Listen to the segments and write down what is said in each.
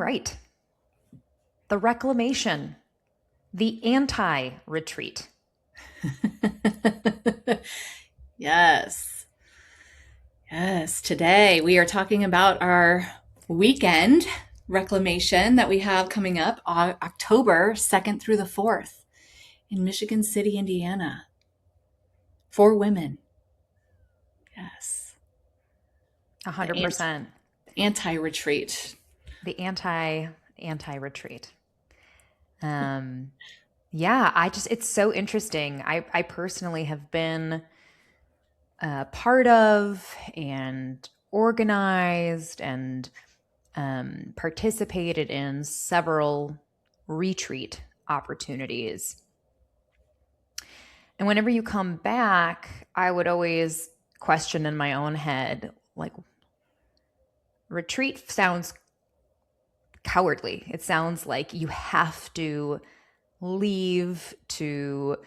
right. The reclamation, the anti-retreat. Yes. Yes. Today we are talking about our weekend reclamation that we have coming up October 2nd through the 4th in Michigan City, Indiana, for women. Yes. The 100%. anti-retreat. The anti-retreat. Um, yeah, it's so interesting. I personally have been part of and organized and participated in several retreat opportunities. And whenever you come back, I would always question in my own head, like, retreat sounds cowardly. It sounds like you have to leave to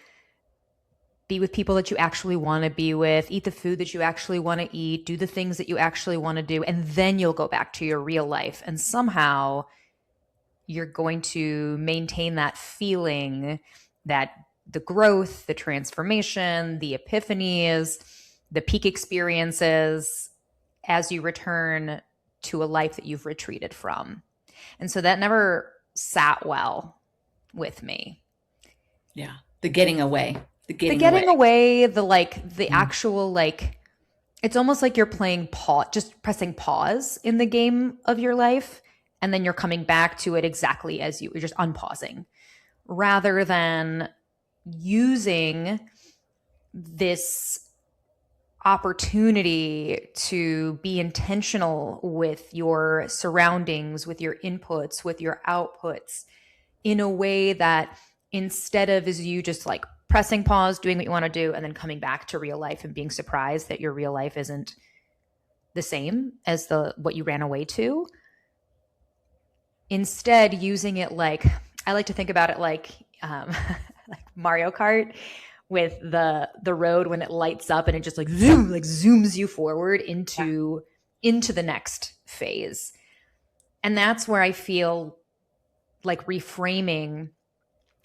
be with people that you actually want to be with, eat the food that you actually want to eat, do the things that you actually want to do, and then you'll go back to your real life. And somehow you're going to maintain that feeling that the growth, the transformation, the epiphanies, the peak experiences as you return to a life that you've retreated from. And so that never sat well with me. Yeah. The getting away. The The getting getting away. away, the Mm. actual, it's almost like you're playing pause, just pressing pause in the game of your life. And then you're coming back to it exactly as you're just unpausing rather than using this opportunity to be intentional with your surroundings, with your inputs, with your outputs in a way that instead of is you just like pressing pause, doing what you want to do, and then coming back to real life and being surprised that your real life isn't the same as what you ran away to. Instead, using it like, I like to think about it like like Mario Kart with the road when it lights up and it just like zooms you forward into the next phase. And that's where I feel like reframing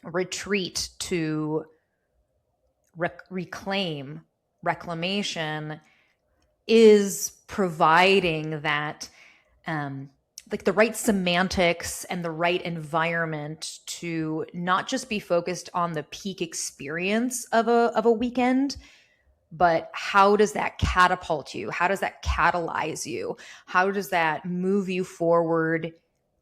retreat to reclamation is providing that like the right semantics and the right environment to not just be focused on the peak experience of a weekend, but how does that catapult you? How does that catalyze you? How does that move you forward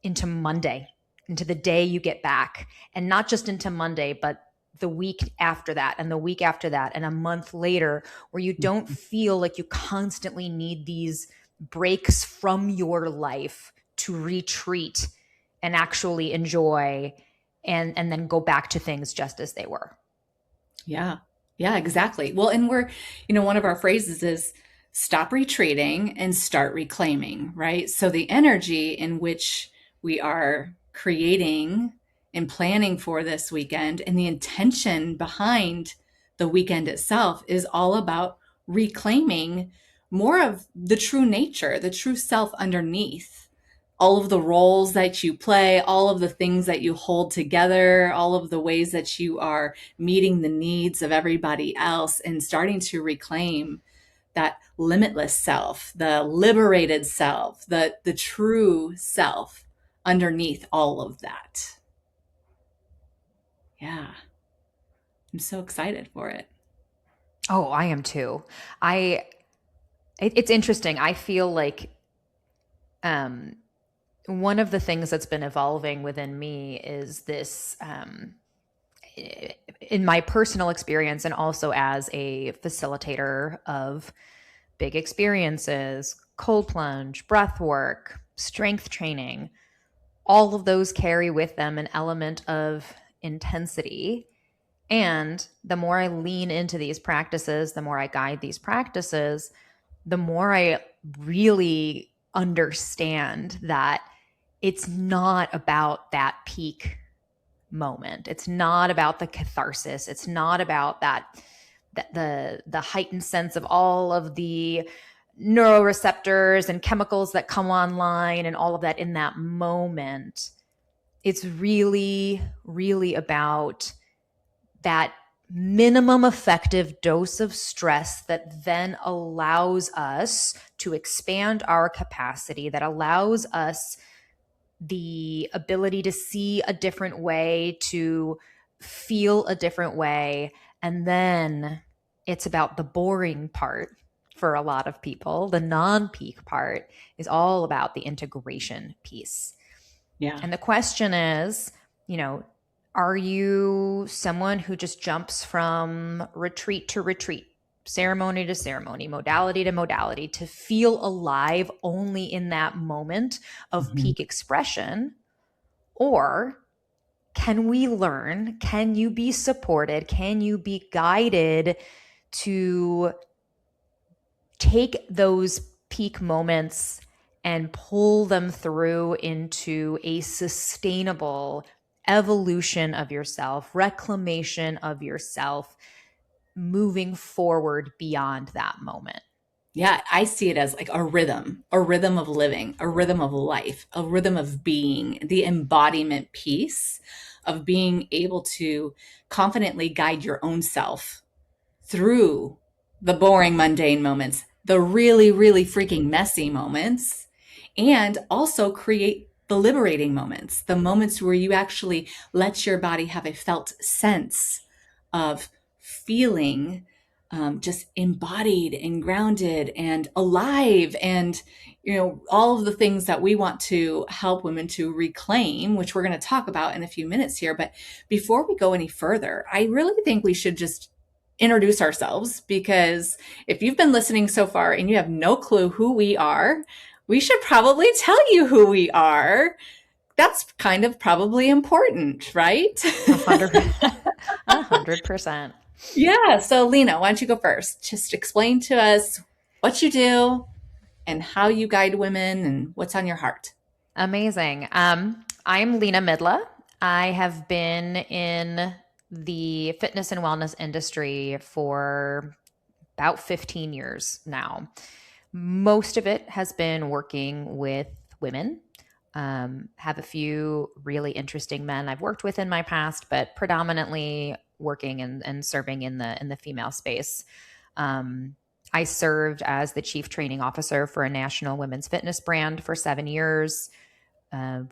into Monday, into the day you get back? And not just into Monday, but the week after that, and the week after that, and a month later, where you don't feel like you constantly need these breaks from your life to retreat and actually enjoy and then go back to things just as they were. Yeah. Yeah, exactly. Well, and one of our phrases is stop retreating and start reclaiming, right? So the energy in which we are creating and planning for this weekend and the intention behind the weekend itself is all about reclaiming more of the true nature, the true self underneath all of the roles that you play, all of the things that you hold together, all of the ways that you are meeting the needs of everybody else, and starting to reclaim that limitless self, the liberated self, the true self underneath all of that. Yeah, I'm so excited for it. Oh, I am too. It's interesting. I feel like um, one of the things that's been evolving within me is this, in my personal experience and also as a facilitator of big experiences, cold plunge, breath work, strength training, all of those carry with them an element of intensity. And the more I lean into these practices, the more I guide these practices, the more I really understand that it's not about that peak moment. It's not about the catharsis. It's not about that the heightened sense of all of the neuroreceptors and chemicals that come online and all of that in that moment. It's really, really about that minimum effective dose of stress that then allows us to expand our capacity, that allows us the ability to see a different way, to feel a different way. And then it's about the boring part for a lot of people. The non-peak part is all about the integration piece. Yeah. And the question is, you know, are you someone who just jumps from retreat to retreat, ceremony to ceremony, modality to modality, to feel alive only in that moment of Mhm. peak expression? Or can we learn? Can you be supported? Can you be guided to take those peak moments and pull them through into a sustainable evolution of yourself, reclamation of yourself, moving forward beyond that moment? Yeah, I see it as like a rhythm of living, a rhythm of life, a rhythm of being, the embodiment piece of being able to confidently guide your own self through the boring, mundane moments, the really, really freaking messy moments, and also create the liberating moments, the moments where you actually let your body have a felt sense of feeling just embodied and grounded and alive, and all of the things that we want to help women to reclaim, which we're going to talk about in a few minutes here. But before we go any further, I really think we should just introduce ourselves, because if you've been listening so far and you have no clue who we are, we should probably tell you who we are. That's kind of probably important, right? 100%. Yeah. So, Lena, why don't you go first? Just explain to us what you do and how you guide women and what's on your heart. Amazing. I'm Lena Midla. I have been in the fitness and wellness industry for about 15 years now. Most of it has been working with women. Have a few really interesting men I've worked with in my past, but predominantly working and serving in the female space. Um, I served as the chief training officer for a national women's fitness brand for 7 years.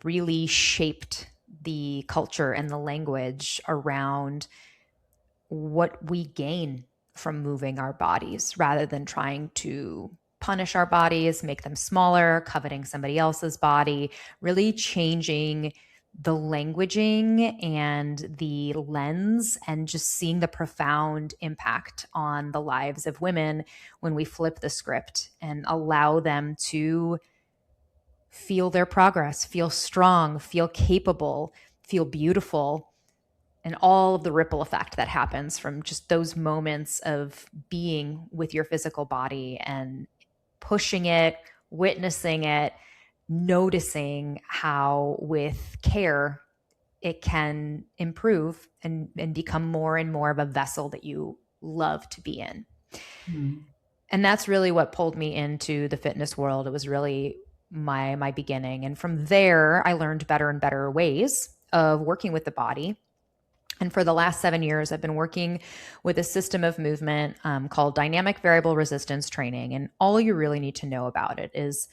Really shaped the culture and the language around what we gain from moving our bodies rather than trying to punish our bodies, make them smaller, coveting somebody else's body, really changing the languaging and the lens, and just seeing the profound impact on the lives of women when we flip the script and allow them to feel their progress, feel strong, feel capable, feel beautiful, and all of the ripple effect that happens from just those moments of being with your physical body and pushing it, witnessing it, noticing how with care it can improve and become more and more of a vessel that you love to be in. Hmm. And that's really what pulled me into the fitness world. It was really my beginning. And from there, I learned better and better ways of working with the body. And for the last 7 years, I've been working with a system of movement called dynamic variable resistance training. And all you really need to know about it is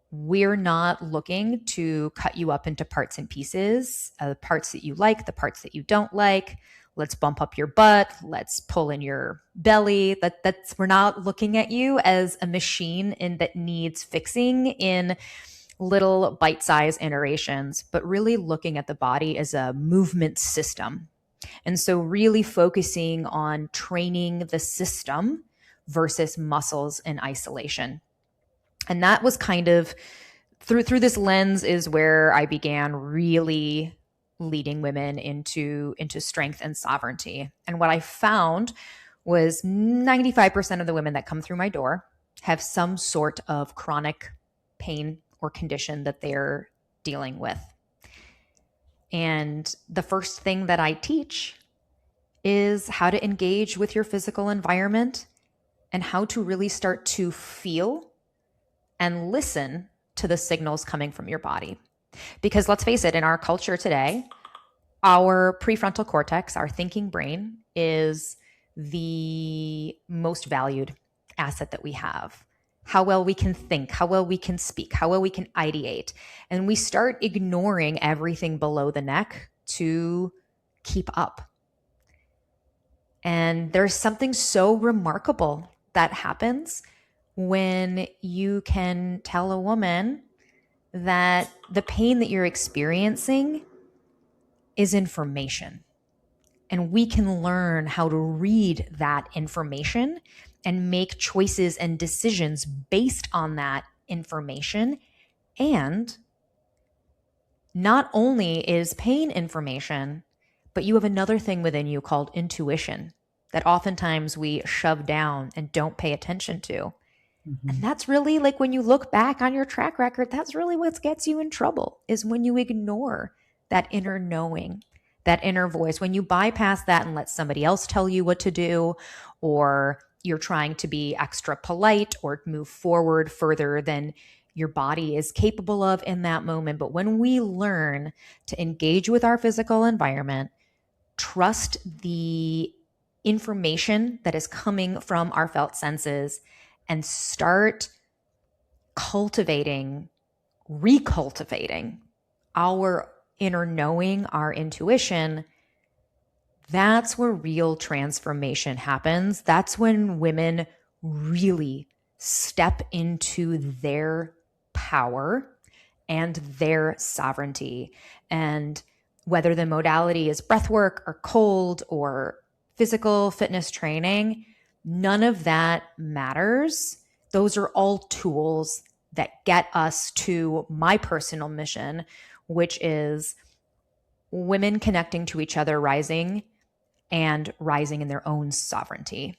we're not looking to cut you up into parts and pieces, the parts that you like, the parts that you don't like. Let's bump up your butt. Let's pull in your belly. We're not looking at you as a machine that needs fixing in little bite-sized iterations, but really looking at the body as a movement system. And so really focusing on training the system versus muscles in isolation. And that was kind of through this lens is where I began really leading women into strength and sovereignty. And what I found was 95% of the women that come through my door have some sort of chronic pain or condition that they're dealing with. And the first thing that I teach is how to engage with your physical environment and how to really start to feel and listen to the signals coming from your body. Because let's face it, in our culture today, our prefrontal cortex, our thinking brain, is the most valued asset that we have. How well we can think, how well we can speak, how well we can ideate. And we start ignoring everything below the neck to keep up. And there's something so remarkable that happens when you can tell a woman that the pain that you're experiencing is information. And we can learn how to read that information and make choices and decisions based on that information. And not only is pain information, but you have another thing within you called intuition that oftentimes we shove down and don't pay attention to. Mm-hmm. And that's really like when you look back on your track record, that's really what gets you in trouble, is when you ignore that inner knowing, that inner voice, when you bypass that and let somebody else tell you what to do, or you're trying to be extra polite or move forward further than your body is capable of in that moment. But when we learn to engage with our physical environment, trust the information that is coming from our felt senses, and start cultivating, recultivating our inner knowing, our intuition, that's where real transformation happens. That's when women really step into their power and their sovereignty. And whether the modality is breath work or cold or physical fitness training, none of that matters. Those are all tools that get us to my personal mission, which is women connecting to each other, rising and rising in their own sovereignty.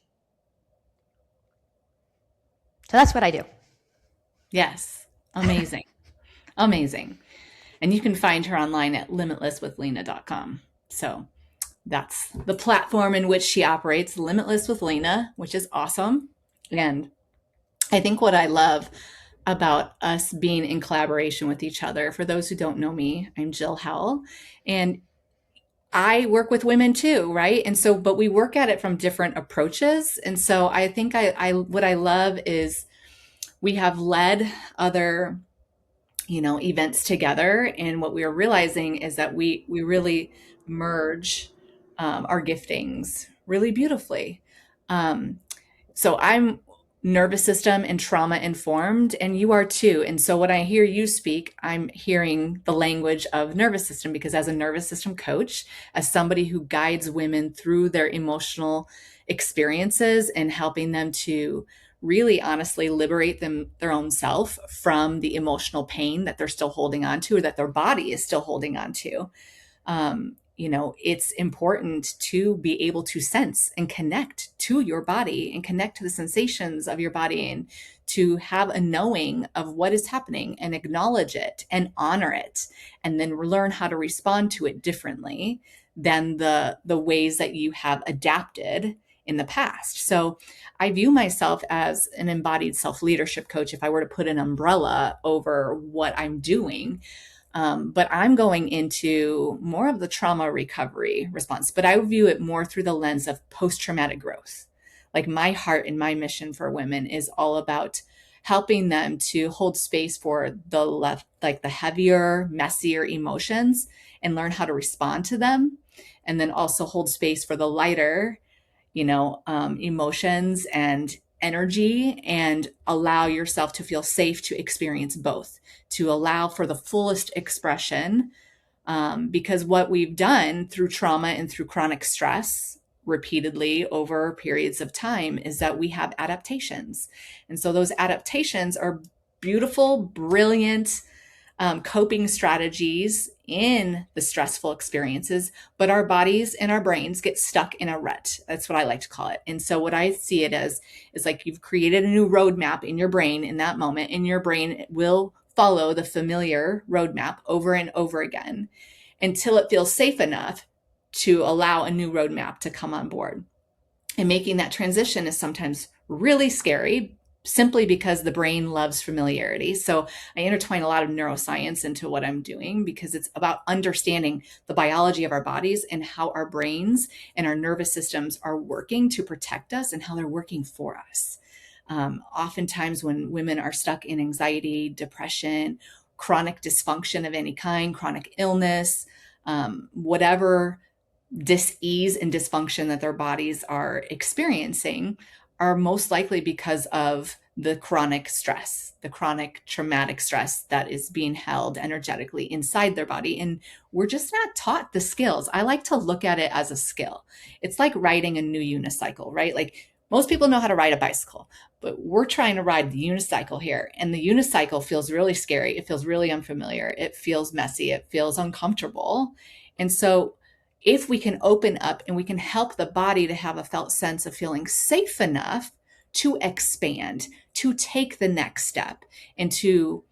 So that's what I do. Yes. Amazing. Amazing. And you can find her online at limitlesswithlena.com. So that's the platform in which she operates, Limitless with Lena, which is awesome. And I think what I love about us being in collaboration with each other, for those who don't know me, I'm Jill Howell, and I work with women too, right? And so, but we work at it from different approaches. And so I think what I love is we have led other, events together. And what we are realizing is that we really merge our giftings really beautifully. So I'm nervous system and trauma informed, and you are too. And so when I hear you speak, I'm hearing the language of nervous system, because as a nervous system coach, as somebody who guides women through their emotional experiences and helping them to really honestly liberate their own self from the emotional pain that they're still holding on to, or that their body is still holding on to. It's important to be able to sense and connect to your body and connect to the sensations of your body, and to have a knowing of what is happening and acknowledge it and honor it, and then learn how to respond to it differently than the ways that you have adapted in the past. So I view myself as an embodied self-leadership coach, if I were to put an umbrella over what I'm doing. But I'm going into more of the trauma recovery response, but I view it more through the lens of post-traumatic growth. Like, my heart and my mission for women is all about helping them to hold space for the heavier, messier emotions, and learn how to respond to them. And then also hold space for the lighter, emotions and energy, and allow yourself to feel safe to experience both, to allow for the fullest expression. Because what we've done through trauma and through chronic stress repeatedly over periods of time is that we have adaptations. And so those adaptations are beautiful, brilliant coping strategies in the stressful experiences, but our bodies and our brains get stuck in a rut. That's what I like to call it. And so what I see it as is like you've created a new roadmap in your brain in that moment, and your brain will follow the familiar roadmap over and over again until it feels safe enough to allow a new roadmap to come on board. And making that transition is sometimes really scary simply because the brain loves familiarity. So I intertwine a lot of neuroscience into what I'm doing because it's about understanding the biology of our bodies and how our brains and our nervous systems are working to protect us and how they're working for us. Oftentimes, when women are stuck in anxiety, depression, chronic dysfunction of any kind, chronic illness, whatever dis-ease and dysfunction that their bodies are experiencing are most likely because of the chronic stress, the chronic traumatic stress that is being held energetically inside their body. And we're just not taught the skills. I like to look at it as a skill. It's like riding a new unicycle, right? Like most people know how to ride a bicycle, but we're trying to ride the unicycle here. And the unicycle feels really scary. It feels really unfamiliar. It feels messy. It feels uncomfortable. And so if we can open up and we can help the body to have a felt sense of feeling safe enough to expand, to take the next step, and to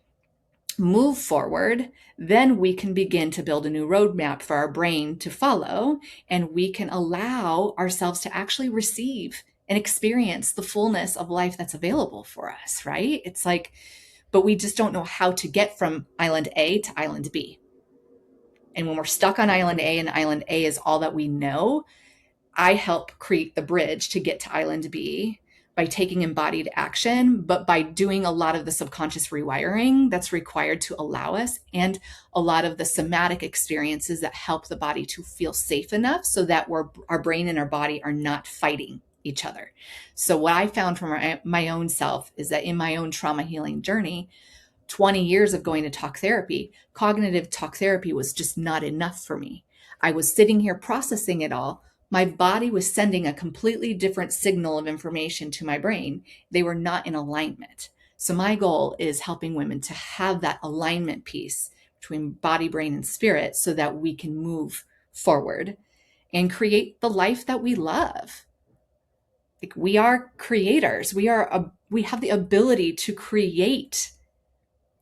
move forward, then we can begin to build a new roadmap for our brain to follow, and we can allow ourselves to actually receive and experience the fullness of life that's available for us, right? It's like, but we just don't know how to get from island A to island B. And when we're stuck on island A and island A is all that we know, I help create the bridge to get to island B by taking embodied action, but by doing a lot of the subconscious rewiring that's required to allow us, and a lot of the somatic experiences that help the body to feel safe enough so that our brain and our body are not fighting each other. So what I found from my own self is that in my own trauma healing journey, 20 years of going to talk therapy, cognitive talk therapy was just not enough for me. I was sitting here processing it all. My body was sending a completely different signal of information to my brain. They were not in alignment. So my goal is helping women to have that alignment piece between body, brain, and spirit so that we can move forward and create the life that we love. Like, we are creators. We have the ability to create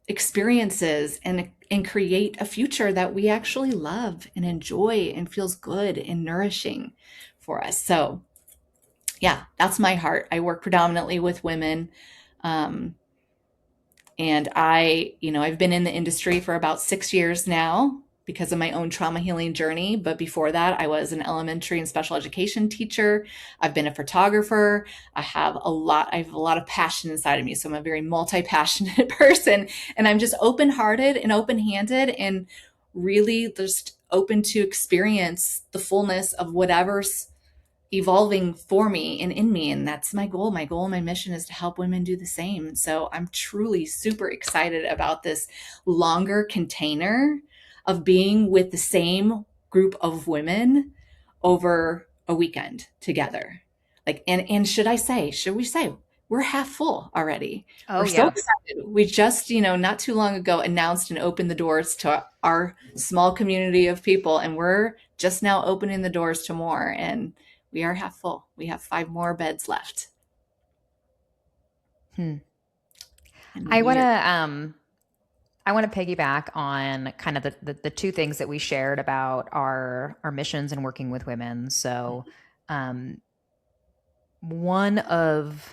experiences and create a future that we actually love and enjoy and feels good and nourishing for us. So yeah, that's my heart. I work predominantly with women. And I've been in the industry for about 6 years now because of my own trauma healing journey. But before that, I was an elementary and special education teacher. I've been a photographer. I have a lot of passion inside of me. So I'm a very multi-passionate person, and I'm just open-hearted and open-handed and really just open to experience the fullness of whatever's evolving for me and in me. And that's my goal. My goal and my mission is to help women do the same. So I'm truly super excited about this longer container of being with the same group of women over a weekend together. Like, and should we say we're half full already? Oh, We're so yeah. excited. We just, not too long ago announced and opened the doors to our small community of people, and we're just now opening the doors to more. And we are half full. We have 5 more beds left. Hmm. And I want we're to I want to piggyback on kind of the two things that we shared about our missions and working with women. So, um, one of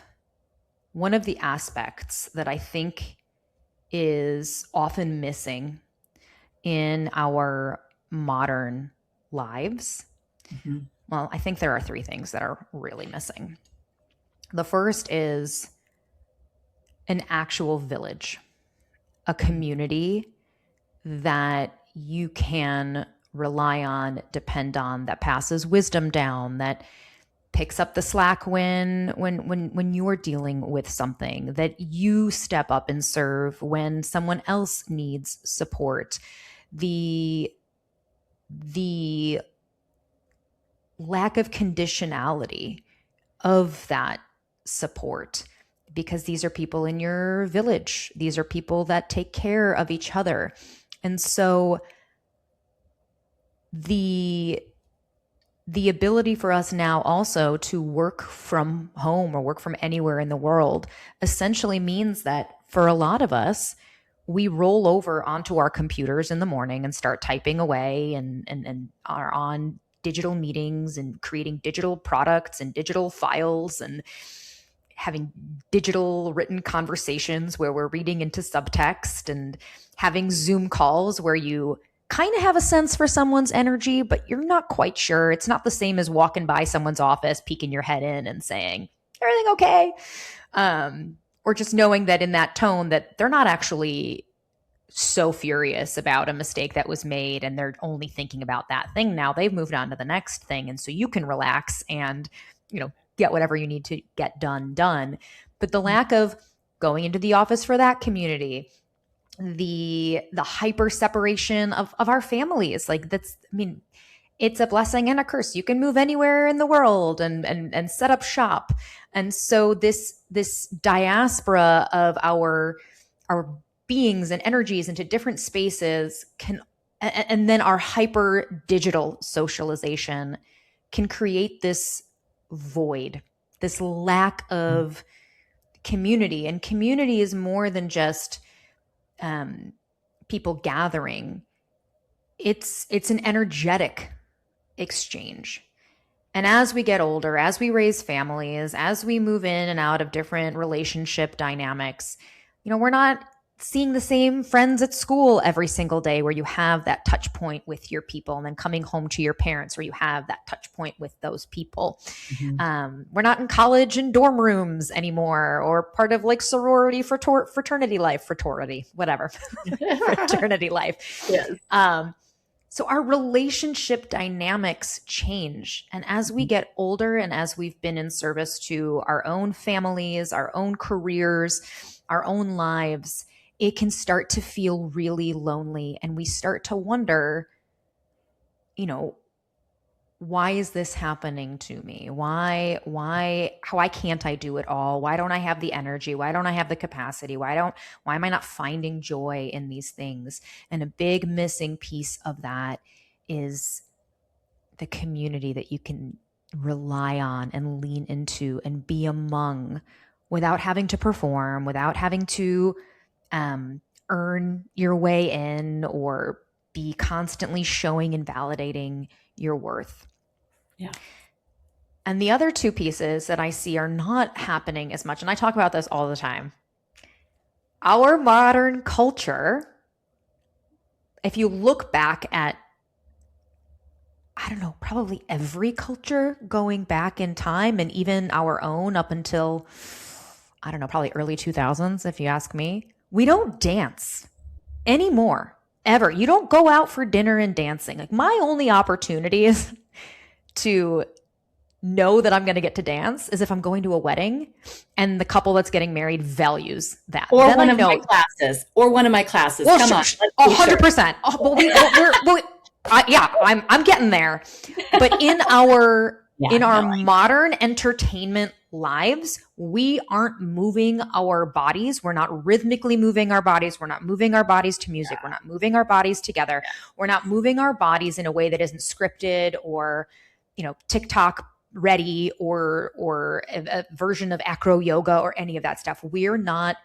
the aspects that I think is often missing in our modern lives, Mhm. well, I think there are 3 things that are really missing. The first is an actual village, a community that you can rely on, depend on, that passes wisdom down, that picks up the slack when you're dealing with something, that you step up and serve when someone else needs support. The lack of conditionality of that support, because these are people in your village. These are people that take care of each other. And so the ability for us now also to work from home or work from anywhere in the world essentially means that for a lot of us, we roll over onto our computers in the morning and start typing away and are on digital meetings and creating digital products and digital files and having digital written conversations where we're reading into subtext and having Zoom calls where you kind of have a sense for someone's energy, but you're not quite sure. It's not the same as walking by someone's office, peeking your head in and saying, everything okay? Or just knowing that in that tone that they're not actually so furious about a mistake that was made and they're only thinking about that thing now. They've moved on to the next thing. And so you can relax and, get whatever you need to get done. But the lack of going into the office for that community, the hyper separation of our families, it's a blessing and a curse. You can move anywhere in the world and set up shop. And so this diaspora of our beings and energies into different spaces and then our hyper digital socialization can create this void, this lack of community. And community is more than just people gathering. It's an energetic exchange. And as we get older, as we raise families, as we move in and out of different relationship dynamics, we're not seeing the same friends at school every single day where you have that touch point with your people, and then coming home to your parents where you have that touch point with those people. We're not in college and dorm rooms anymore, or part of like sorority, fraternity life, fraternity life. Yes. So our relationship dynamics change. And as we get older and as we've been in service to our own families, our own careers, our own lives, it can start to feel really lonely. And we start to wonder, why is this happening to me? Why can't I do it all? Why don't I have the energy? Why don't I have the capacity? Why am I not finding joy in these things? And a big missing piece of that is the community that you can rely on and lean into and be among without having to perform, without having to earn your way in or be constantly showing and validating your worth. Yeah. And the other two pieces that I see are not happening as much, and I talk about this all the time. Our modern culture, if you look back at, probably every culture going back in time, and even our own up until, probably early 2000s, if you ask me, we don't dance anymore, ever. You don't go out for dinner and dancing. Like, my only opportunity is to know that I'm going to get to dance is if I'm going to a wedding and the couple that's getting married values that. Or then one of my classes. Well, come on. 100%. I'm getting there. But in our modern entertainment lives, we aren't moving our bodies. We're not rhythmically moving our bodies. We're not moving our bodies to music. We're not moving our bodies together. We're not moving our bodies in a way that isn't scripted or, TikTok ready or a version of acro yoga or any of that stuff. We're not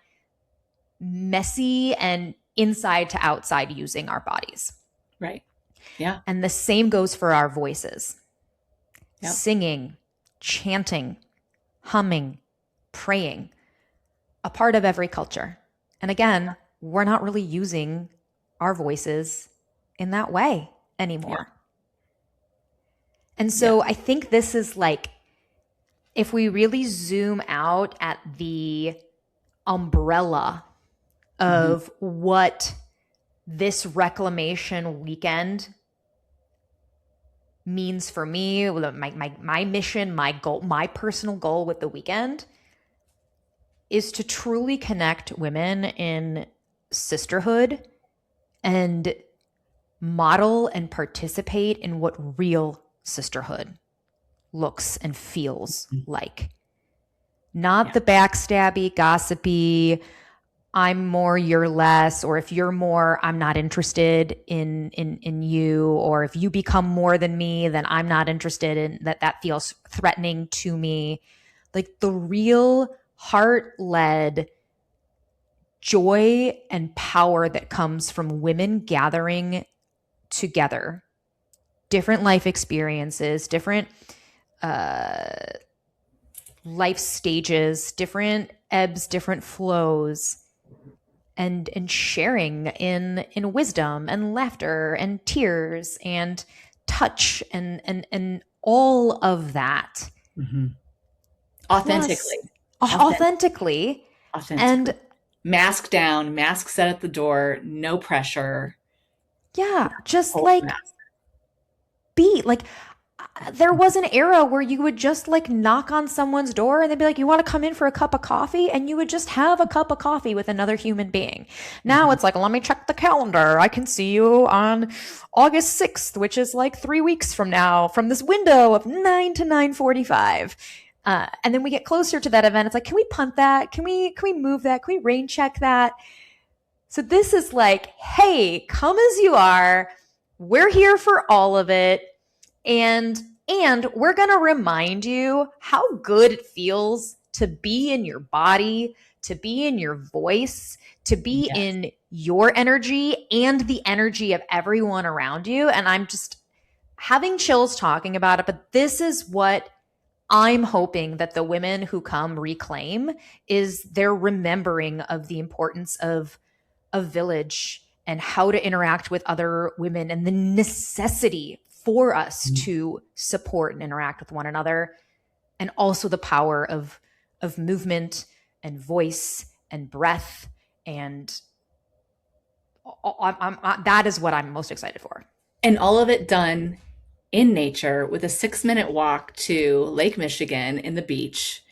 messy and inside to outside using our bodies. Right. Yeah. And the same goes for our voices. Yep. Singing, chanting, humming, praying, a part of every culture. And again, we're not really using our voices in that way anymore. Yeah. And so I think this is like, if we really zoom out at the umbrella of what this reclamation weekend means for me, my mission, my goal, my personal goal with the weekend is to truly connect women in sisterhood and model and participate in what real sisterhood looks and feels like. Not the backstabby, gossipy, I'm more, you're less, or if you're more, I'm not interested in you, or if you become more than me, then I'm not interested in that feels threatening to me. Like the real heart-led joy and power that comes from women gathering together, different life experiences, different life stages, different ebbs, different flows, and sharing in wisdom and laughter and tears and touch and all of that. Mm-hmm. Plus, Authentically. authentically. Authentically. And Mask down, mask set at the door, no pressure. yeah, just Hold like mask. be like, there was an era where you would just like knock on someone's door and they'd be like, you want to come in for a cup of coffee? And you would just have a cup of coffee with another human being. Now it's like, let me check the calendar. I can see you on August 6th, which is like 3 weeks from now, from this window of 9 to 9:45. And then we get closer to that event. It's like, can we punt that? Can we move that? Can we rain check that? So this is like, hey, come as you are. We're here for all of it. And we're going to remind you how good it feels to be in your body, to be in your voice, to be in your energy and the energy of everyone around you. And I'm just having chills talking about it, but this is what I'm hoping that the women who come reclaim is their remembering of the importance of a village and how to interact with other women and the necessity for us to support and interact with one another, and also the power of movement and voice and breath. And that is what I'm most excited for. And all of it done in nature with a 6-minute walk to Lake Michigan in the beach,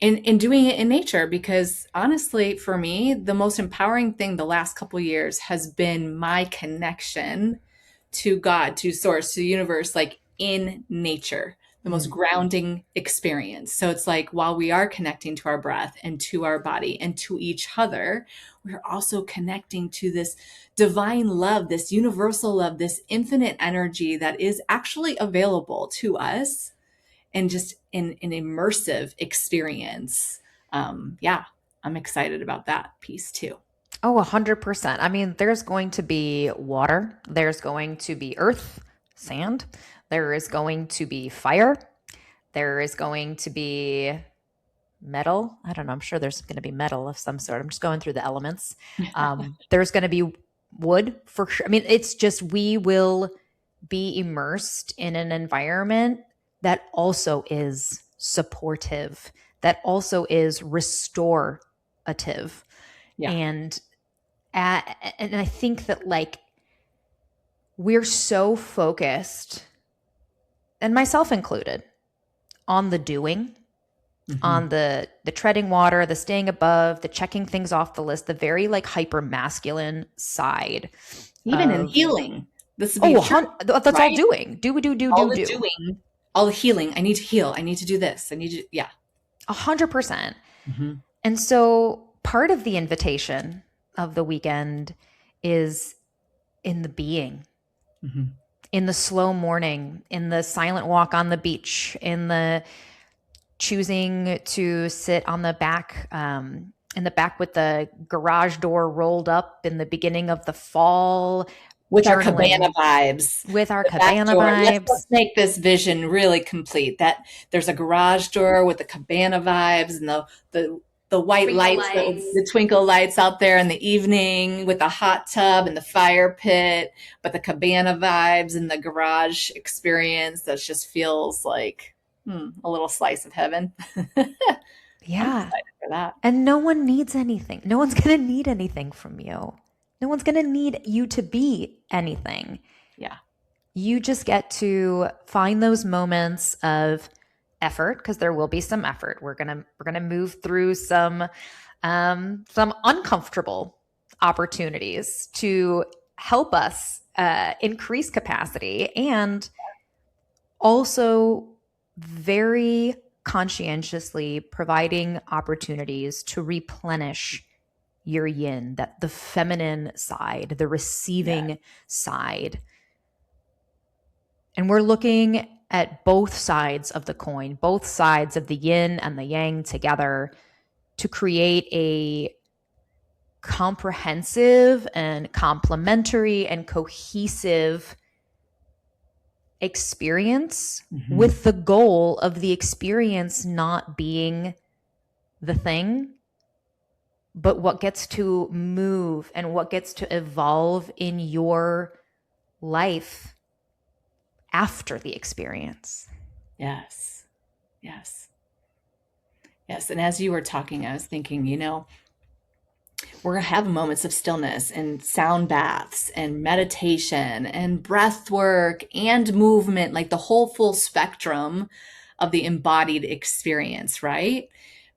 and doing it in nature, because honestly, for me, the most empowering thing the last couple of years has been my connection to God, to source, to the universe, like in nature, the most grounding experience. So it's like, while we are connecting to our breath and to our body and to each other, we're also connecting to this divine love, this universal love, this infinite energy that is actually available to us, and just in an immersive experience. Yeah, I'm excited about that piece too. Oh, 100%. I mean, there's going to be water, there's going to be earth, sand, there is going to be fire, there is going to be metal. I don't know. I'm sure there's going to be metal of some sort. I'm just going through the elements. There's going to be wood for sure. I mean, it's just, we will be immersed in an environment that also is supportive, that also is restorative. Yeah. And I think that like we're so focused, and myself included, on the doing, on the treading water, the staying above, the checking things off the list, the very like hyper masculine side. Even in healing. This would Oh, be true, that's right? all doing. Do. All the doing, all the healing. I need to heal. I need to do this. I need to, yeah. 100%. And so part of the invitation of the weekend is in the being, in the slow morning, in the silent walk on the beach, in the choosing to sit on the back, in the back with the garage door rolled up in the beginning of the fall. With our cabana vibes. With our cabana vibes. Let's make this vision really complete. That there's a garage door with the cabana vibes and the white lights, the twinkle lights out there in the evening, with the hot tub and the fire pit, but the cabana vibes and the garage experience that just feels like a little slice of heaven. Yeah. I'm excited for that. And no one needs anything. No one's going to need anything from you. No one's going to need you to be anything. Yeah. You just get to find those moments of effort, because there will be some effort. We're going to move through some uncomfortable opportunities to help us increase capacity, and also very conscientiously providing opportunities to replenish your yin, that the feminine side, the receiving side. And we're looking at both sides of the coin, both sides of the yin and the yang together, to create a comprehensive and complementary and cohesive experience Mm-hmm. with the goal of the experience not being the thing, but what gets to move and what gets to evolve in your life after the experience. Yes. Yes. Yes. And as you were talking, I was thinking, we're going to have moments of stillness and sound baths and meditation and breath work and movement, like the whole full spectrum of the embodied experience, right?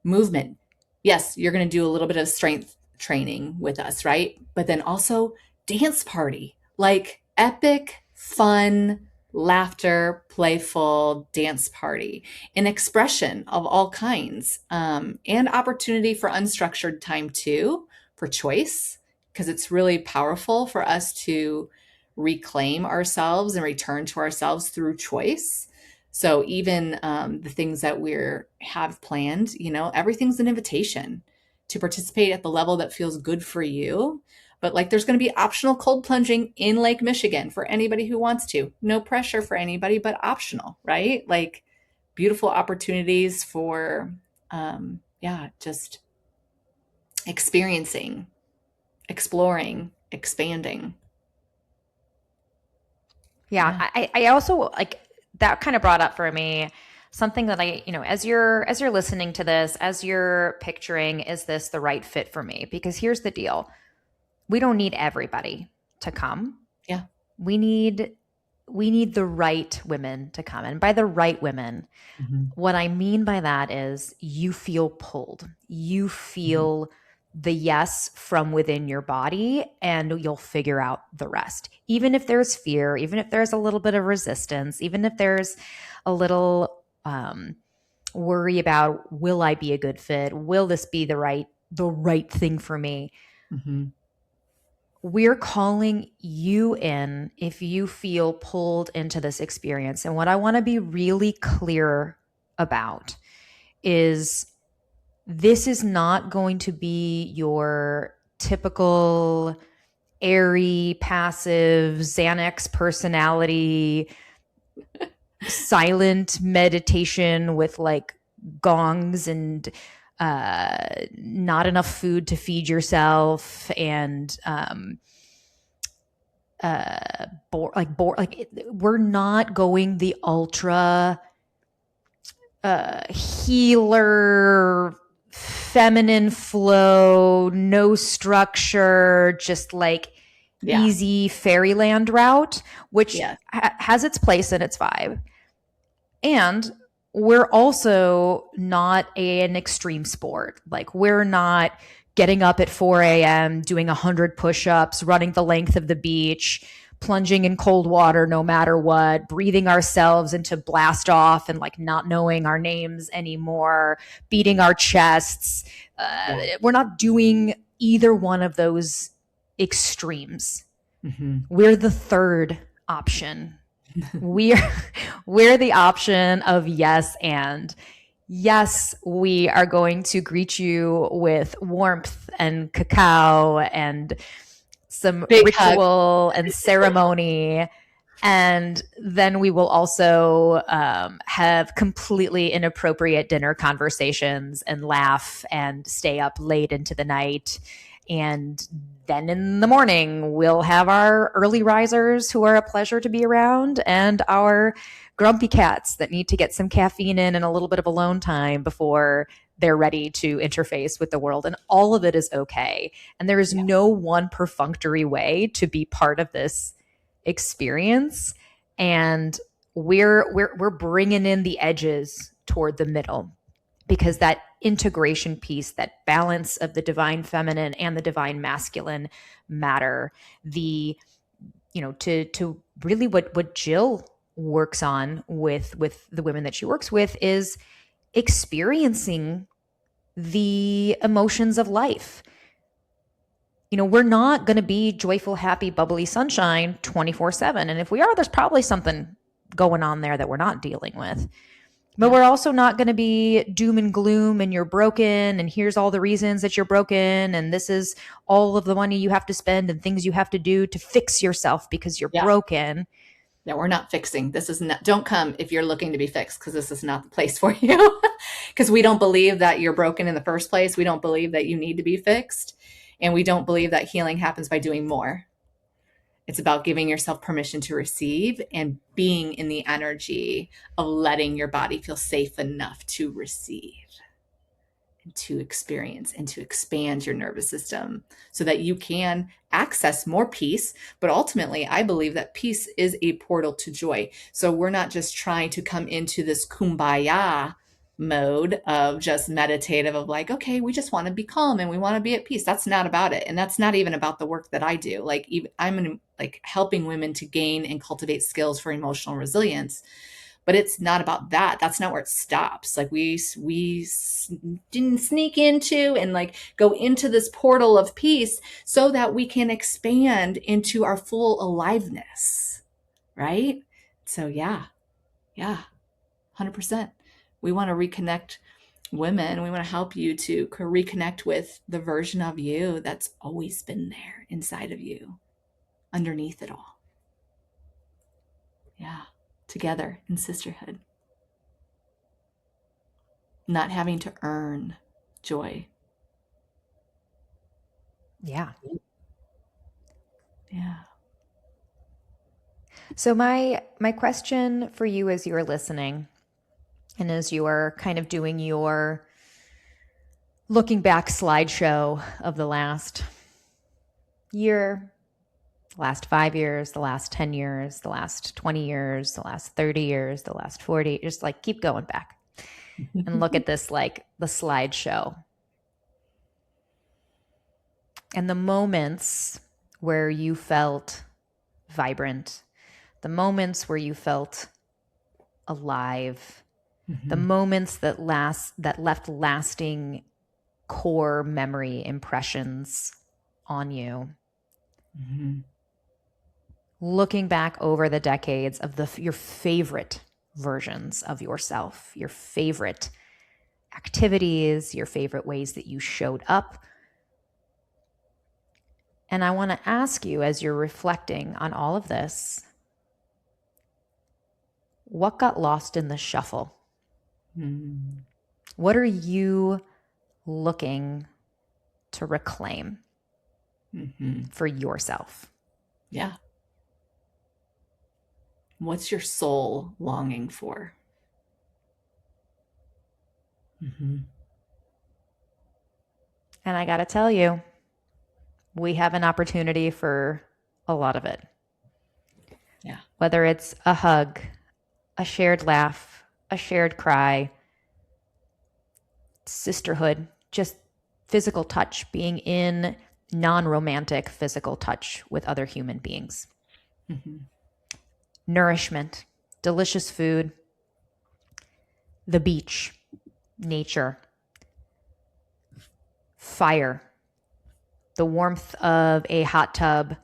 Movement. Yes, you're going to do a little bit of strength training with us, right? But then also dance party, like epic, fun, laughter, playful dance party, an expression of all kinds, and opportunity for unstructured time too, for choice, because it's really powerful for us to reclaim ourselves and return to ourselves through choice. So even the things that we're have planned, everything's an invitation to participate at the level that feels good for you. But like there's going to be optional cold plunging in Lake Michigan for anybody who wants to. No pressure for anybody, but optional, right? Like beautiful opportunities for, just experiencing, exploring, expanding. Yeah, Yeah. I also like that kind of brought up for me something that as you're listening to this, as you're picturing, is this the right fit for me? Because here's the deal. We don't need everybody to come. Yeah. We need the right women to come. And by the right women, Mm-hmm. what I mean by that is you feel pulled. You Mm-hmm. feel the yes from within your body, and you'll figure out the rest. Even if there's fear, even if there's a little bit of resistance, even if there's a little worry about, will I be a good fit? Will this be the right thing for me? Mm-hmm. We're calling you in if you feel pulled into this experience. And what I want to be really clear about is this is not going to be your typical airy, passive, Xanax personality, silent meditation with like gongs and not enough food to feed yourself and we're not going the ultra healer, feminine flow, no structure, just like Yeah. easy fairyland route, which Yeah. has its place and its vibe. And we're also not an extreme sport. Like we're not getting up at 4 a.m., doing 100 push-ups, running the length of the beach, plunging in cold water no matter what, breathing ourselves into blast off and like not knowing our names anymore, beating our chests. Yeah. We're not doing either one of those extremes. Mm-hmm. We're the third option. we're we're the option of yes, and yes, we are going to greet you with warmth and cacao and some Big hug. ritual and ceremony. And then we will also have completely inappropriate dinner conversations and laugh and stay up late into the night. And then in the morning, we'll have our early risers who are a pleasure to be around and our grumpy cats that need to get some caffeine in and a little bit of alone time before they're ready to interface with the world. And all of it is okay. And there is Yeah. no one perfunctory way to be part of this experience. And we're bringing in the edges toward the middle, because that integration piece, that balance of the divine feminine and the divine masculine matter. To really what Jill works on with the women that she works with is experiencing the emotions of life. We're not going to be joyful, happy, bubbly sunshine 24/7. And if we are, there's probably something going on there that we're not dealing with. But Yeah. we're also not going to be doom and gloom and you're broken and here's all the reasons that you're broken and this is all of the money you have to spend and things you have to do to fix yourself because you're Yeah. broken. Yeah, we're not fixing. This is not, don't come if you're looking to be fixed, because this is not the place for you. Because we don't believe that you're broken in the first place. We don't believe that you need to be fixed. And we don't believe that healing happens by doing more. It's about giving yourself permission to receive and being in the energy of letting your body feel safe enough to receive, to experience, and to expand your nervous system so that you can access more peace. But ultimately, I believe that peace is a portal to joy. So we're not just trying to come into this kumbaya mode of just meditative of like, okay, we just want to be calm and we want to be at peace. That's not about it. And that's not even about the work that I do. Like, even I'm like helping women to gain and cultivate skills for emotional resilience, but it's not about that. That's not where it stops. Like, we didn't sneak into and like go into this portal of peace so that we can expand into our full aliveness, right? So yeah, 100%. We want to reconnect women. We want to help you to reconnect with the version of you that's always been there inside of you, underneath it all. Yeah, together in sisterhood. Not having to earn joy. Yeah. Yeah. So my question for you as you're listening and as you are kind of doing your looking back slideshow of the last year, the last 5 years, the last 10 years, the last 20 years, the last 30 years, the last 40, just like keep going back and look at this, like the slideshow. And the moments where you felt vibrant, the moments where you felt alive, the moments that left lasting core memory impressions on you. Looking back over the decades of your favorite versions of yourself, your favorite activities, your favorite ways that you showed up. And I want to ask you, as you're reflecting on all of this, what got lost in the shuffle? What are you looking to reclaim for yourself? Yeah. What's your soul longing for? And I got to tell you, we have an opportunity for a lot of it. Yeah. Whether it's a hug, a shared laugh, a shared cry, sisterhood, just physical touch, being in non-romantic physical touch with other human beings. Nourishment, delicious food, the beach, nature, fire, the warmth of a hot tub,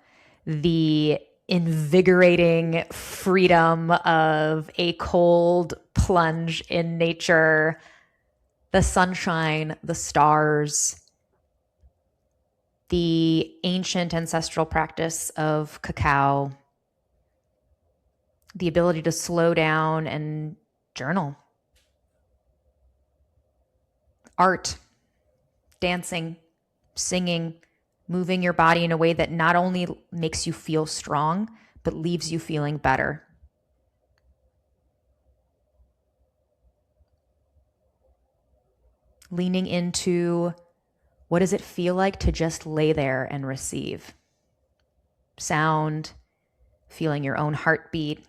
the invigorating freedom of a cold plunge in nature, the sunshine, the stars, the ancient ancestral practice of cacao, the ability to slow down and journal, art, dancing, singing, moving your body in a way that not only makes you feel strong, but leaves you feeling better. Leaning into, what does it feel like to just lay there and receive? Sound, feeling your own heartbeat,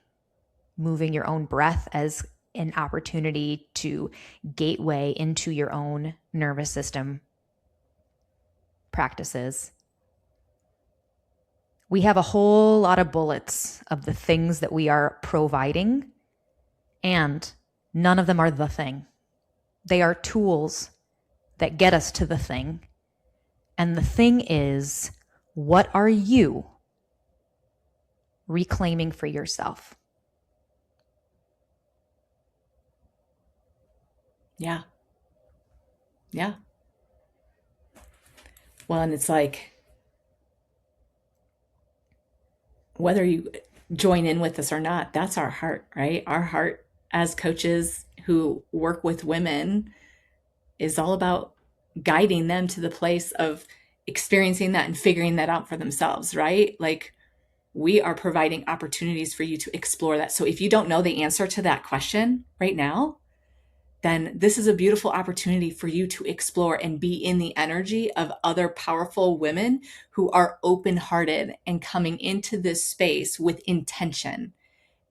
moving your own breath as an opportunity to gateway into your own nervous system practices. We have a whole lot of bullets of the things that we are providing, and none of them are the thing. They are tools that get us to the thing. And the thing is, what are you reclaiming for yourself? Yeah. Yeah. Well, and it's like, whether you join in with us or not. That's our heart, right? Our heart as coaches who work with women is all about guiding them to the place of experiencing that and figuring that out for themselves, right? Like, we are providing opportunities for you to explore that. So if you don't know the answer to that question right now, then this is a beautiful opportunity for you to explore and be in the energy of other powerful women who are open-hearted and coming into this space with intention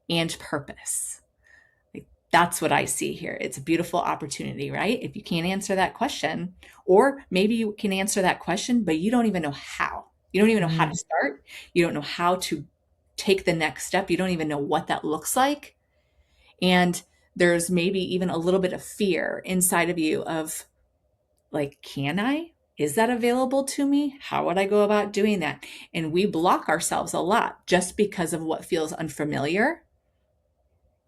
and purpose. Like, that's what I see here. It's a beautiful opportunity, right? If you can't answer that question, or maybe you can answer that question, but you don't even know how. You don't even know how to Mm. start. You don't know how to take the next step. You don't even know what that looks like. And there's maybe even a little bit of fear inside of you of, like, can I? Is that available to me? How would I go about doing that? And we block ourselves a lot just because of what feels unfamiliar,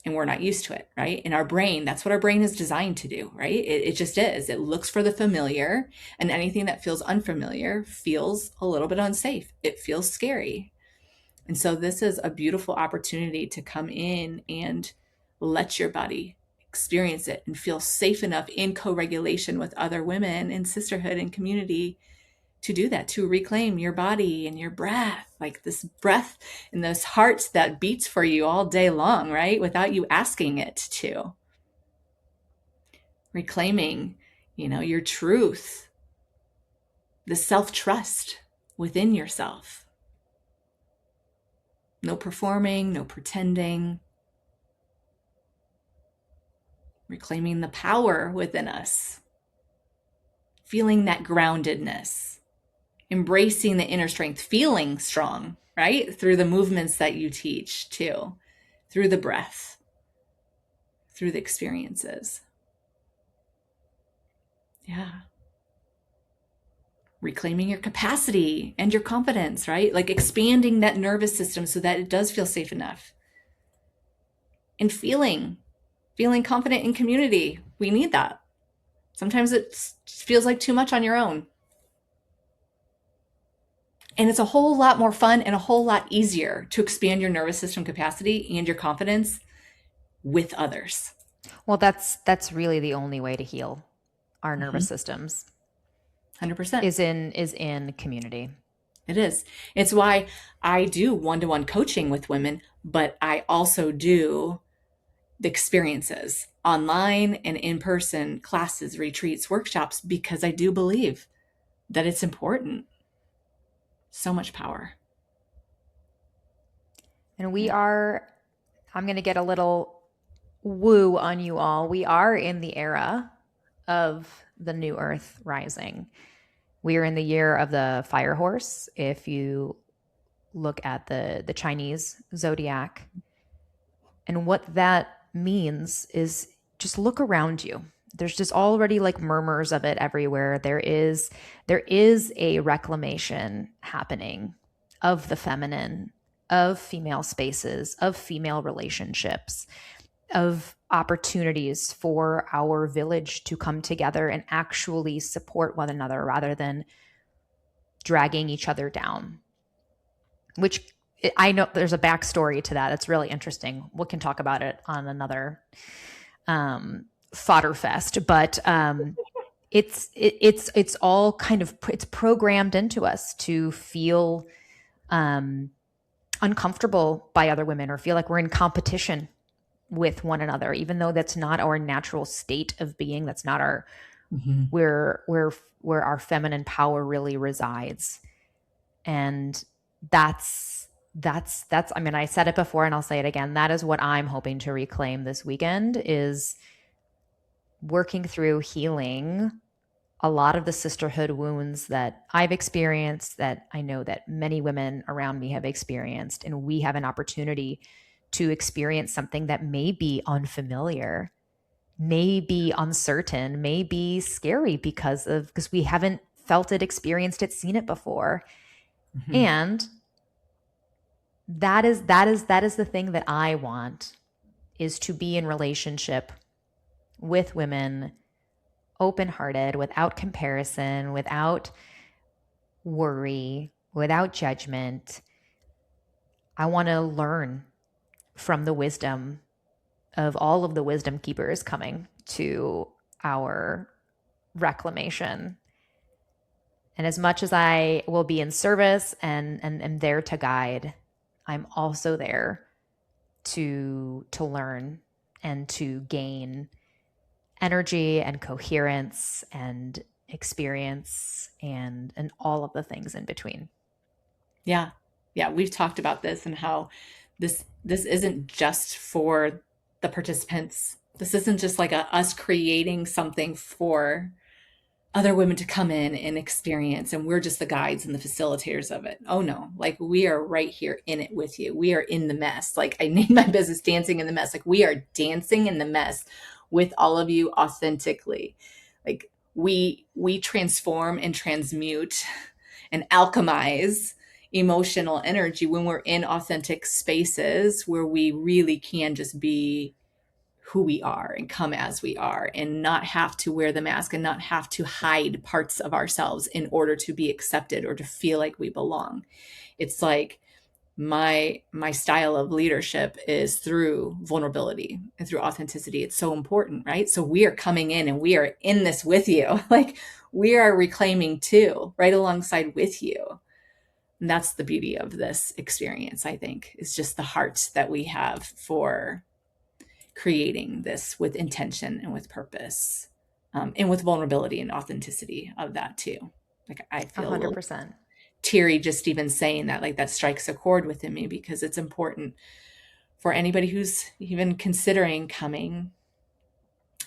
and we're not used to it, right? In our brain, that's what our brain is designed to do, right? It just is. It looks for the familiar, and anything that feels unfamiliar feels a little bit unsafe. It feels scary. And so this is a beautiful opportunity to come in and let your body experience it and feel safe enough in co-regulation with other women in sisterhood and community to do that, to reclaim your body and your breath, like this breath and this heart that beats for you all day long, right? Without you asking it to. Reclaiming, your truth, the self-trust within yourself. No performing, no pretending. Reclaiming the power within us. Feeling that groundedness. Embracing the inner strength, feeling strong, right? Through the movements that you teach too, through the breath, through the experiences. Yeah. Reclaiming your capacity and your confidence, right? Like expanding that nervous system so that it does feel safe enough. And feeling confident in community. We need that. Sometimes it feels like too much on your own. And it's a whole lot more fun and a whole lot easier to expand your nervous system capacity and your confidence with others. Well, that's really the only way to heal our nervous Mm-hmm. systems 100%. is in community. It is. It's why I do one-to-one coaching with women, but I also do the experiences online and in-person classes, retreats, workshops, because I do believe that it's important. So much power. And Yeah. I'm going to get a little woo on you all. We are in the era of the new earth rising. We are in the year of the fire horse. If you look at the Chinese zodiac, and what that means is just look around you. There's just already like murmurs of it everywhere. There is a reclamation happening of the feminine, of female spaces, of female relationships, of opportunities for our village to come together and actually support one another rather than dragging each other down. Which I know there's a backstory to that. It's really interesting. We can talk about it on another fodder fest, but it's all kind of it's programmed into us to feel uncomfortable by other women or feel like we're in competition with one another, even though that's not our natural state of being. That's not our Mm-hmm. where our feminine power really resides. And that's I mean, I said it before and I'll say it again. That is what I'm hoping to reclaim this weekend, is working through healing a lot of the sisterhood wounds that I've experienced, that I know that many women around me have experienced. And we have an opportunity to experience something that may be unfamiliar, may be uncertain, may be scary because we haven't felt it, experienced it, seen it before. Mm-hmm. And that is the thing that I want, is to be in relationship with women, open-hearted, without comparison, without worry, without judgment. I want to learn from the wisdom of all of the wisdom keepers coming to our reclamation. And as much as I will be in service and am there to guide, I'm also there to learn and to gain energy and coherence and experience and all of the things in between. Yeah. Yeah, we've talked about this and how this isn't just for the participants. This isn't just like us creating something for other women to come in and experience, and we're just the guides and the facilitators of it. Oh no, like we are right here in it with you. We are in the mess. Like I named my business Dancing in the Mess. Like we are dancing in the mess with all of you authentically. Like we transform and transmute and alchemize emotional energy when we're in authentic spaces where we really can just be who we are and come as we are and not have to wear the mask and not have to hide parts of ourselves in order to be accepted or to feel like we belong. It's like my style of leadership is through vulnerability and through authenticity. It's so important, right? So we are coming in and we are in this with you. Like we are reclaiming too, right alongside with you. And that's the beauty of this experience, I think, is just the heart that we have for creating this with intention and with purpose, and with vulnerability and authenticity of that too. Like I feel 100%. teary just even saying that. Like that strikes a chord within me because it's important for anybody who's even considering coming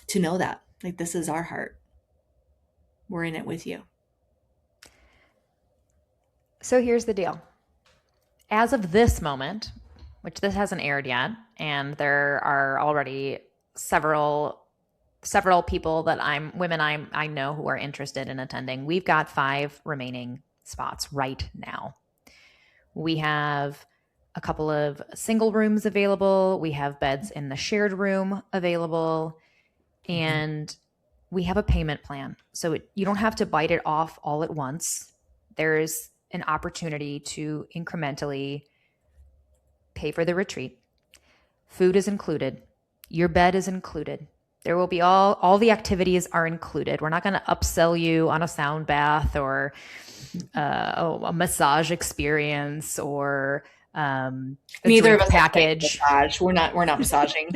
to know that like this is our heart. We're in it with you. So here's the deal. As of this moment, which this hasn't aired yet, and there are already several people that women I know who are interested in attending. We've got 5 remaining spots right now. We have a couple of single rooms available. We have beds in the shared room available, and we have a payment plan. So you don't have to bite it off all at once. There's an opportunity to incrementally pay for the retreat. Food is included. Your bed is included. There will be all the activities are included. We're not going to upsell you on a sound bath or a massage experience or a Neither of drink us package. Massage. We're not massaging.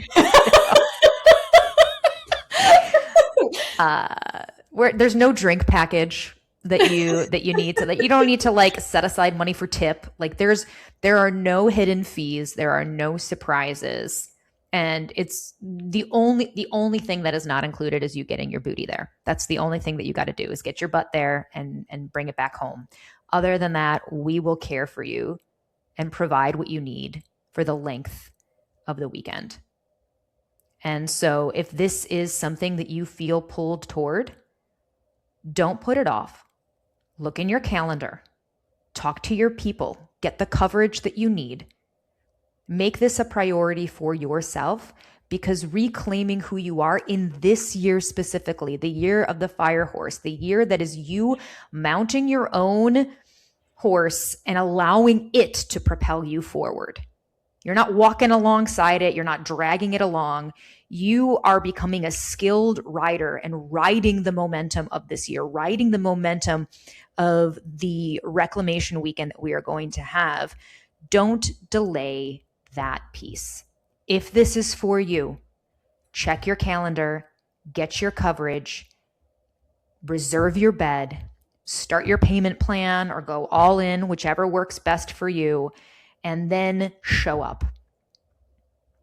Where there's no drink package that you need to, that you don't need to like set aside money for tip. Like there are no hidden fees, there are no surprises, and it's the only thing that is not included is you getting your booty there. That's the only thing that you got to do is get your butt there and bring it back home. Other than that, we will care for you and provide what you need for the length of the weekend. And so if this is something that you feel pulled toward, don't put it off. Look in your calendar. Talk to your people. Get the coverage that you need. Make this a priority for yourself, because reclaiming who you are in this year specifically, the year of the fire horse, the year that is you mounting your own horse and allowing it to propel you forward. You're not walking alongside it. You're not dragging it along. You are becoming a skilled rider and riding the momentum of this year, riding the momentum of the reclamation weekend that we are going to have. Don't delay that piece. If this is for you, check your calendar, get your coverage, reserve your bed, start your payment plan or go all in, whichever works best for you. And then show up.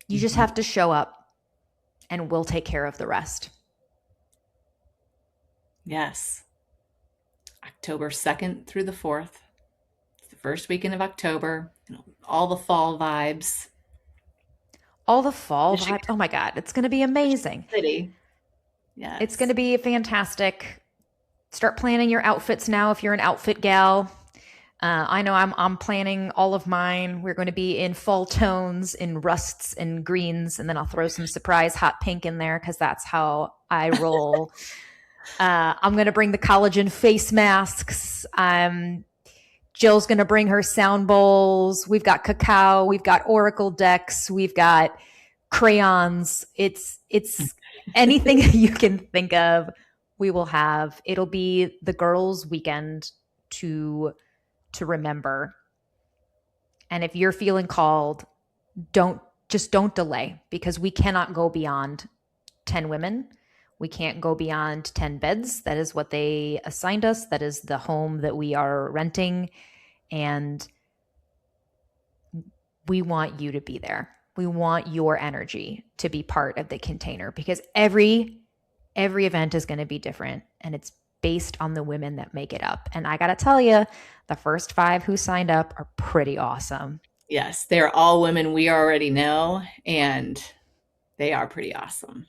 You just have to show up and we'll take care of the rest. Yes. October 2nd through the 4th. It's the first weekend of October. All the fall vibes. All the fall vibes. Oh my God. It's going to be amazing. City. Yes. It's going to be fantastic. Start planning your outfits now if you're an outfit gal. I know I'm planning all of mine. We're going to be in fall tones, in rusts and greens, and then I'll throw some surprise hot pink in there because that's how I roll. I'm going to bring the collagen face masks. I'm Jill's going to bring her sound bowls. We've got cacao. We've got oracle decks. We've got crayons. It's anything you can think of. We will have. It'll be the girls' weekend to remember. And if you're feeling called, don't delay, because we cannot go beyond 10 women. We can't go beyond 10 beds. That is what they assigned us. That is the home that we are renting. And we want you to be there. We want your energy to be part of the container, because every event is going to be different, and it's based on the women that make it up. And I got to tell you, the first 5 who signed up are pretty awesome. Yes, they're all women we already know, and they are pretty awesome.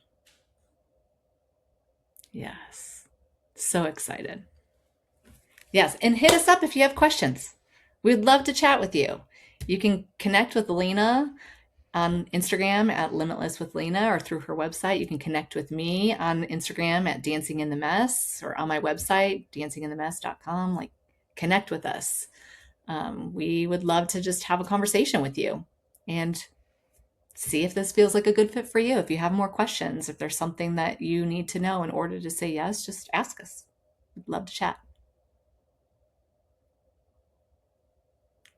Yes. So excited. Yes, and hit us up if you have questions. We'd love to chat with you. You can connect with Lena on Instagram at Limitless with Lena, or through her website. You can connect with me on Instagram at Dancing in the Mess, or on my website, dancinginthemess.com. Like, connect with us. We would love to just have a conversation with you and see if this feels like a good fit for you. If you have more questions, if there's something that you need to know in order to say yes, just ask us. We'd love to chat.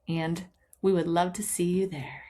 And we would love to see you there.